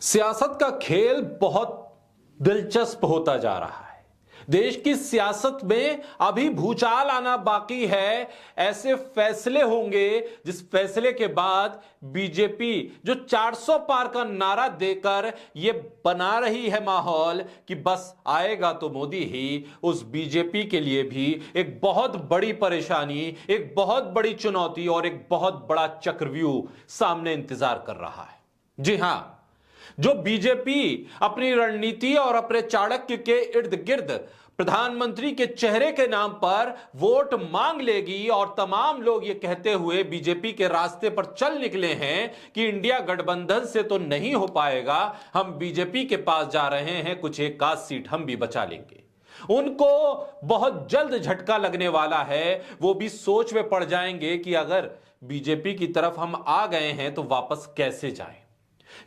सियासत का खेल बहुत दिलचस्प होता जा रहा है। देश की सियासत में अभी भूचाल आना बाकी है। ऐसे फैसले होंगे जिस फैसले के बाद बीजेपी जो 400 पार का नारा देकर यह बना रही है माहौल कि बस आएगा तो मोदी ही, उस बीजेपी के लिए भी एक बहुत बड़ी परेशानी, एक बहुत बड़ी चुनौती और एक बहुत बड़ा चक्रव्यूह सामने इंतजार कर रहा है। जी हां, जो बीजेपी अपनी रणनीति और अपने चाणक्य के इर्द गिर्द प्रधानमंत्री के चेहरे के नाम पर वोट मांग लेगी और तमाम लोग ये कहते हुए बीजेपी के रास्ते पर चल निकले हैं कि इंडिया गठबंधन से तो नहीं हो पाएगा, हम बीजेपी के पास जा रहे हैं, कुछ एक आध सीट हम भी बचा लेंगे। उनको बहुत जल्द झटका लगने वाला है। वो भी सोच में पड़ जाएंगे कि अगर बीजेपी की तरफ हम आ गए हैं तो वापस कैसे जाएं,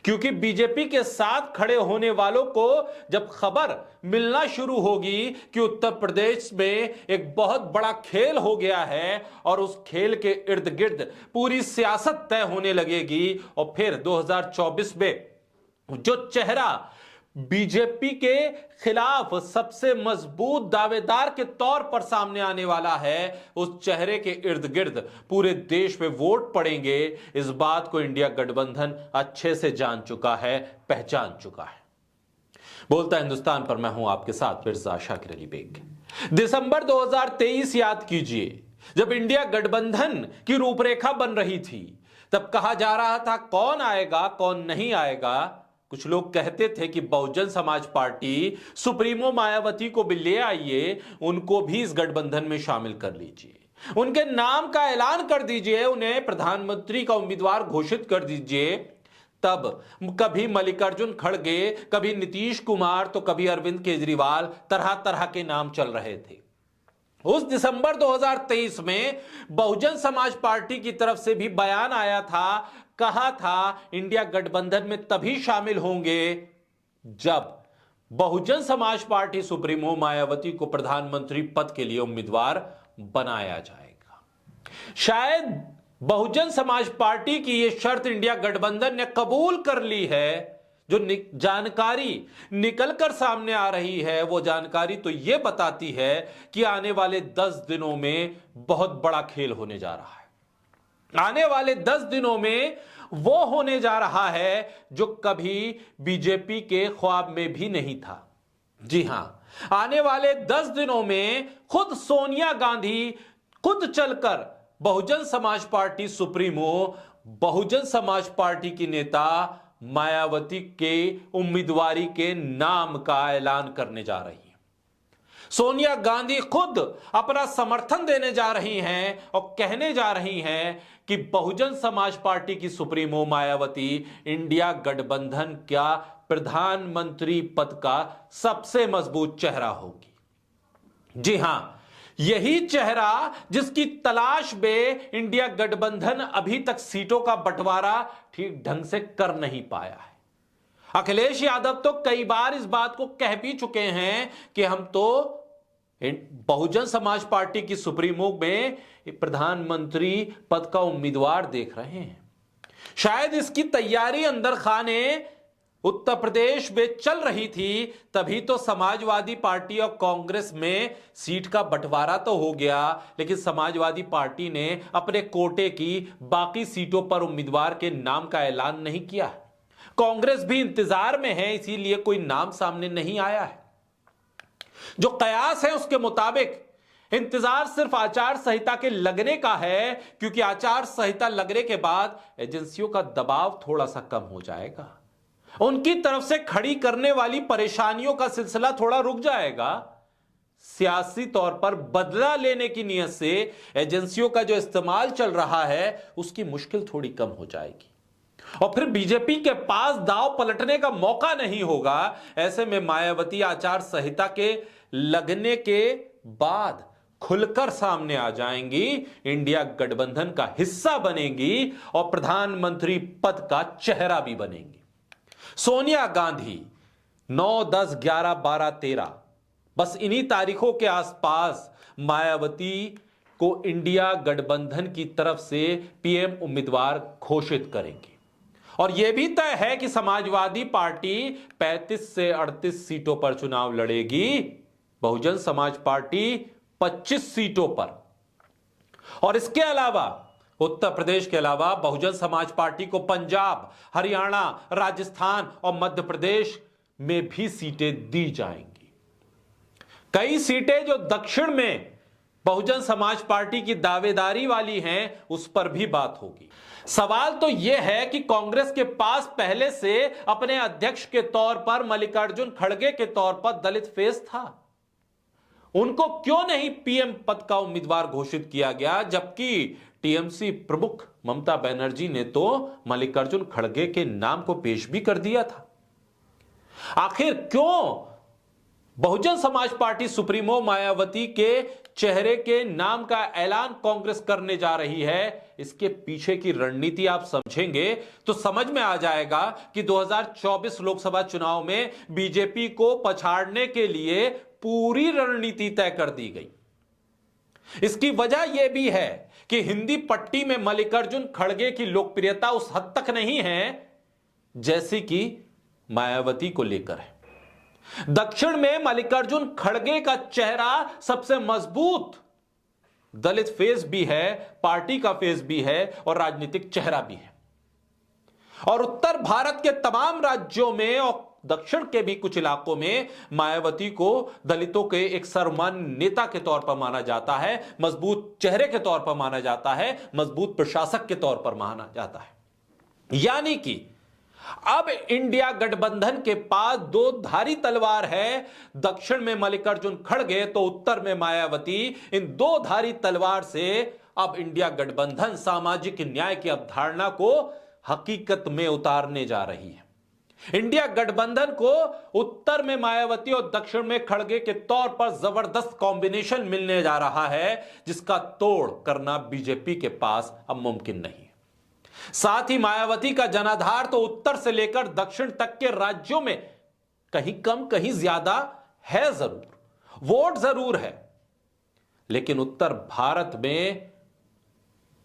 क्योंकि बीजेपी के साथ खड़े होने वालों को जब खबर मिलना शुरू होगी कि उत्तर प्रदेश में एक बहुत बड़ा खेल हो गया है और उस खेल के इर्द गिर्द पूरी सियासत तय होने लगेगी और फिर 2024 में जो चेहरा बीजेपी के खिलाफ सबसे मजबूत दावेदार के तौर पर सामने आने वाला है, उस चेहरे के इर्द गिर्द पूरे देश में वोट पड़ेंगे। इस बात को इंडिया गठबंधन अच्छे से जान चुका है, पहचान चुका है। बोलता हिंदुस्तान पर मैं हूं आपके साथ मिर्जा शाकिर अली बेग। दिसंबर 2023 याद कीजिए, जब इंडिया गठबंधन की रूपरेखा बन रही थी, तब कहा जा रहा था कौन आएगा कौन नहीं आएगा। कुछ लोग कहते थे कि बहुजन समाज पार्टी सुप्रीमो मायावती को भी ले आइए, उनको भी इस गठबंधन में शामिल कर लीजिए, उनके नाम का ऐलान कर दीजिए, उन्हें प्रधानमंत्री का उम्मीदवार घोषित कर दीजिए। तब कभी मल्लिकार्जुन खड़गे, कभी नीतीश कुमार तो कभी अरविंद केजरीवाल, तरह तरह के नाम चल रहे थे। उस दिसंबर 2023 में बहुजन समाज पार्टी की तरफ से भी बयान आया था, कहा था इंडिया गठबंधन में तभी शामिल होंगे जब बहुजन समाज पार्टी सुप्रीमो मायावती को प्रधानमंत्री पद के लिए उम्मीदवार बनाया जाएगा। शायद बहुजन समाज पार्टी की यह शर्त इंडिया गठबंधन ने कबूल कर ली है। जो जानकारी निकलकर सामने आ रही है, वो जानकारी तो यह बताती है कि आने वाले 10 दिनों में बहुत बड़ा खेल होने जा रहा है। आने वाले 10 दिनों में वो होने जा रहा है जो कभी बीजेपी के ख्वाब में भी नहीं था। जी हां, आने वाले 10 दिनों में खुद सोनिया गांधी खुद चलकर Bahujan Samaj party supremo, Bahujan Samaj party की नेता मायावती के उम्मीदवारी के नाम का ऐलान करने जा रही है। सोनिया गांधी खुद अपना समर्थन देने जा रही हैं और कहने जा रही हैं कि बहुजन समाज पार्टी की सुप्रीमो मायावती इंडिया गठबंधन का प्रधानमंत्री पद का सबसे मजबूत चेहरा होगी। जी हां, यही चेहरा जिसकी तलाश में इंडिया गठबंधन अभी तक सीटों का बंटवारा ठीक ढंग से कर नहीं पाया है। अखिलेश यादव तो कई बार इस बात को कह भी चुके हैं कि हम तो बहुजन समाज पार्टी की सुप्रीमो में प्रधानमंत्री पद का उम्मीदवार देख रहे हैं। शायद इसकी तैयारी अंदर खाने उत्तर प्रदेश में चल रही थी, तभी तो समाजवादी पार्टी और कांग्रेस में सीट का बंटवारा तो हो गया, लेकिन समाजवादी पार्टी ने अपने कोटे की बाकी सीटों पर उम्मीदवार के नाम का ऐलान नहीं किया। कांग्रेस भी इंतजार में है, इसीलिए कोई नाम सामने नहीं आया है। जो कयास है उसके मुताबिक इंतजार सिर्फ आचार संहिता के लगने का है, क्योंकि आचार संहिता लगने के बाद एजेंसियों का दबाव थोड़ा सा कम हो जाएगा, उनकी तरफ से खड़ी करने वाली परेशानियों का सिलसिला थोड़ा रुक जाएगा। सियासी तौर पर बदला लेने की नीयत से एजेंसियों का जो इस्तेमाल चल रहा है उसकी मुश्किल थोड़ी कम हो जाएगी और फिर बीजेपी के पास दांव पलटने का मौका नहीं होगा। ऐसे में मायावती आचार संहिता के लगने के बाद खुलकर सामने आ जाएंगी, इंडिया गठबंधन का हिस्सा बनेंगी और प्रधानमंत्री पद का चेहरा भी बनेंगी। सोनिया गांधी 9, 10, 11, 12, 13 बस इन्हीं तारीखों के आसपास मायावती को इंडिया गठबंधन की तरफ से पीएम उम्मीदवार घोषित करेंगे और यह भी तय है कि समाजवादी पार्टी 35 से 38 सीटों पर चुनाव लड़ेगी, बहुजन समाज पार्टी 25 सीटों पर। और इसके अलावा उत्तर प्रदेश के अलावा बहुजन समाज पार्टी को पंजाब, हरियाणा, राजस्थान और मध्य प्रदेश में भी सीटें दी जाएंगी। कई सीटें जो दक्षिण में बहुजन समाज पार्टी की दावेदारी वाली हैं, उस पर भी बात होगी। सवाल तो यह है कि कांग्रेस के पास पहले से अपने अध्यक्ष के तौर पर मल्लिकार्जुन खड़गे के तौर पर दलित फेस था, उनको क्यों नहीं पीएम पद का उम्मीदवार घोषित किया गया, जबकि टीएमसी प्रमुख ममता बनर्जी ने तो मल्लिकार्जुन खड़गे के नाम को पेश भी कर दिया था। आखिर क्यों बहुजन समाज पार्टी सुप्रीमो मायावती के चेहरे के नाम का ऐलान कांग्रेस करने जा रही है, इसके पीछे की रणनीति आप समझेंगे तो समझ में आ जाएगा कि 2024 लोकसभा चुनाव में बीजेपी को पछाड़ने के लिए पूरी रणनीति तय कर दी गई। इसकी वजह यह भी है कि हिंदी पट्टी में मल्लिकार्जुन खड़गे की लोकप्रियता उस हद तक नहीं है जैसी कि मायावती को लेकर है। दक्षिण में मल्लिकार्जुन खड़गे का चेहरा सबसे मजबूत दलित फेस भी है, पार्टी का फेस भी है और राजनीतिक चेहरा भी है। और उत्तर भारत के तमाम राज्यों में और दक्षिण के भी कुछ इलाकों में मायावती को दलितों के एक सर्वमान्य नेता के तौर पर माना जाता है, मजबूत चेहरे के तौर पर माना जाता है, मजबूत प्रशासक के तौर पर माना जाता है। यानी कि अब इंडिया गठबंधन के पास दो धारी तलवार है, दक्षिण में मल्लिकार्जुन खड़गे तो उत्तर में मायावती। इन दो धारी तलवार से अब इंडिया गठबंधन सामाजिक न्याय की अवधारणा को हकीकत में उतारने जा रही है। इंडिया गठबंधन को उत्तर में मायावती और दक्षिण में खड़गे के तौर पर जबरदस्त कॉम्बिनेशन मिलने जा रहा है, जिसका तोड़ करना बीजेपी के पास अब मुमकिन नहीं है। साथ ही मायावती का जनाधार तो उत्तर से लेकर दक्षिण तक के राज्यों में कहीं कम कहीं ज्यादा है, जरूर वोट जरूर है, लेकिन उत्तर भारत में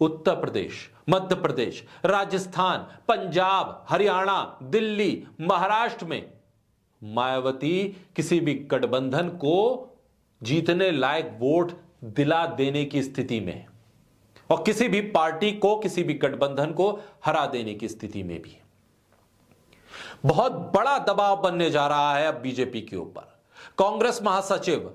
उत्तर प्रदेश, मध्य प्रदेश, राजस्थान, पंजाब, हरियाणा, दिल्ली, महाराष्ट्र में मायावती किसी भी गठबंधन को जीतने लायक वोट दिला देने की स्थिति में है और किसी भी पार्टी को, किसी भी गठबंधन को हरा देने की स्थिति में भी है। बहुत बड़ा दबाव बनने जा रहा है अब बीजेपी के ऊपर। कांग्रेस महासचिव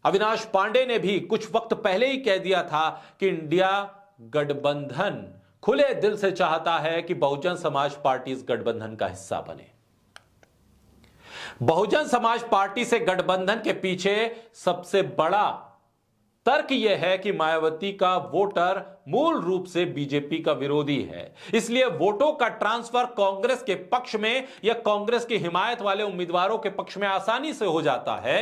अविनाश पांडे ने भी कुछ वक्त पहले ही कह दिया था कि इंडिया गठबंधन खुले दिल से चाहता है कि बहुजन समाज पार्टी इस गठबंधन का हिस्सा बने। बहुजन समाज पार्टी से गठबंधन के पीछे सबसे बड़ा तर्क यह है कि मायावती का वोटर मूल रूप से बीजेपी का विरोधी है, इसलिए वोटों का ट्रांसफर कांग्रेस के पक्ष में या कांग्रेस की हिमायत वाले उम्मीदवारों के पक्ष में आसानी से हो जाता है।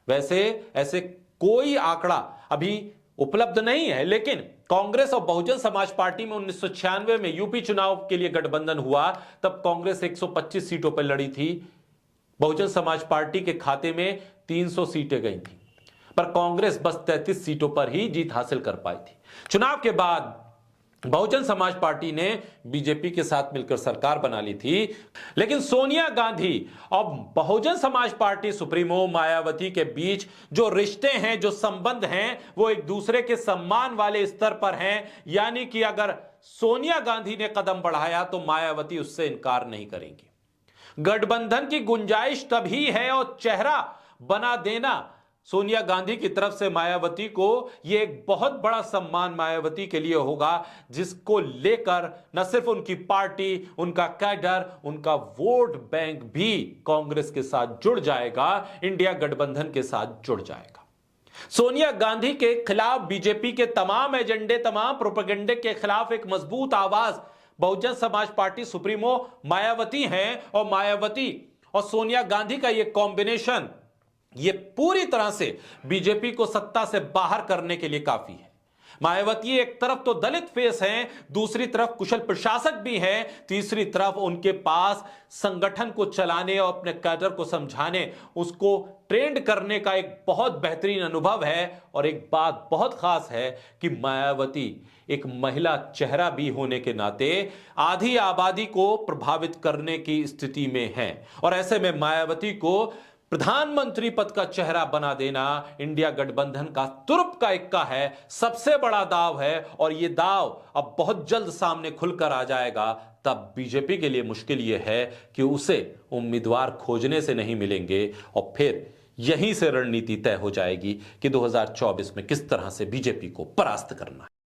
वैसे ऐसे कोई आंकड़ा अभी उपलब्ध नहीं है, लेकिन कांग्रेस और बहुजन समाज पार्टी में 1996 में यूपी चुनाव के लिए गठबंधन हुआ, तब कांग्रेस 125 सीटों पर लड़ी थी, बहुजन समाज पार्टी के खाते में 300 सीटें गई थी, पर कांग्रेस बस 33 सीटों पर ही जीत हासिल कर पाई थी। चुनाव के बाद बहुजन समाज पार्टी ने बीजेपी के साथ मिलकर सरकार बना ली थी, लेकिन सोनिया गांधी और बहुजन समाज पार्टी सुप्रीमो मायावती के बीच जो रिश्ते हैं, जो संबंध हैं, वो एक दूसरे के सम्मान वाले स्तर पर हैं। यानी कि अगर सोनिया गांधी ने कदम बढ़ाया तो मायावती उससे इनकार नहीं करेंगी। गठबंधन की गुंजाइश तभी है और चेहरा बना देना सोनिया गांधी की तरफ से मायावती को यह एक बहुत बड़ा सम्मान मायावती के लिए होगा, जिसको लेकर न सिर्फ उनकी पार्टी, उनका कैडर, उनका वोट बैंक भी कांग्रेस के साथ जुड़ जाएगा, इंडिया गठबंधन के साथ जुड़ जाएगा। सोनिया गांधी के खिलाफ बीजेपी के तमाम एजेंडे, तमाम प्रोपेगेंडे के खिलाफ एक मजबूत आवाज बहुजन समाज पार्टी सुप्रीमो मायावती हैं, और मायावती और सोनिया गांधी का यह कॉम्बिनेशन ये पूरी तरह से बीजेपी को सत्ता से बाहर करने के लिए काफी है। मायावती एक तरफ तो दलित फेस हैं, दूसरी तरफ कुशल प्रशासक भी हैं, तीसरी तरफ उनके पास संगठन को चलाने और अपने कैडर को समझाने, उसको ट्रेंड करने का एक बहुत बेहतरीन अनुभव है। और एक बात बहुत खास है कि मायावती एक महिला चेहरा भी होने के नाते आधी आबादी को प्रभावित करने की स्थिति में है। और ऐसे में मायावती को प्रधानमंत्री पद का चेहरा बना देना इंडिया गठबंधन का तुरुप का इक्का है, सबसे बड़ा दाव है। और यह दाव अब बहुत जल्द सामने खुलकर आ जाएगा। तब बीजेपी के लिए मुश्किल यह है कि उसे उम्मीदवार खोजने से नहीं मिलेंगे और फिर यहीं से रणनीति तय हो जाएगी कि 2024 में किस तरह से बीजेपी को परास्त करना है।